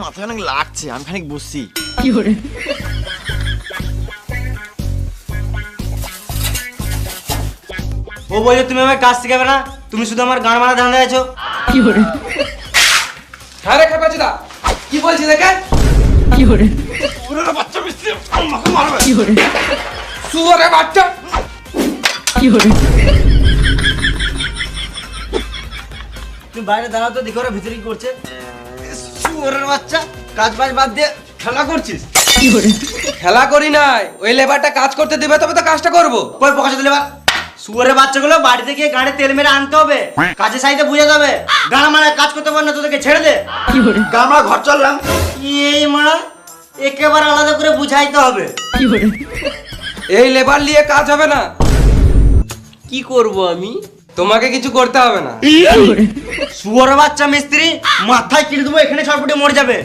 মাথা অনেক লাগছে, আমি খানিক বসছি। ও বলছে তুমি আমার কাজ শিখাবে না, তুমি শুধু আমার গান মারা ধান্দা আছো। হ্যাঁ রে খেপাচিদা, কি বলছি দেখে? পুরোনো বাচ্চা মিস্ত্রি আমাকে মারবে। শুয়োরে বাচ্চা! তুমি বাইরে দাঁড়াও তো, দেখো ওরা ভিতরে কি করছে। শুয়োরের বাচ্চা, কাজ বাজ বাদ দিয়ে খেলা করছিস? খেলা করি নাই, ওই লেবারটা কাজ করতে দিবে তবে তো কাজটা করবো। কই পকাশে দিলে বা শুয়োরের বাচ্চাগুলো বাড়িতে গিয়ে গাড়ি তেল মেরে আনতে হবে, কাজের সাইডে বুঝে যাবে। গানা মানে কাজ করতে পার না, তোদেরকে ছেড়ে দে। আমরা ঘর চললাম। এই মারা একেবারে আলাদা করে বুঝাইতে হবে। এই লেবার নিয়ে কাজ হবে না। কি করব আমি? তোমাকে কিছু করতে হবে না। শুয়োরের বাচ্চা মিস্ত্রি, মাথায় কিনে দেবো, এখানে ছটফটে মরে যাবে।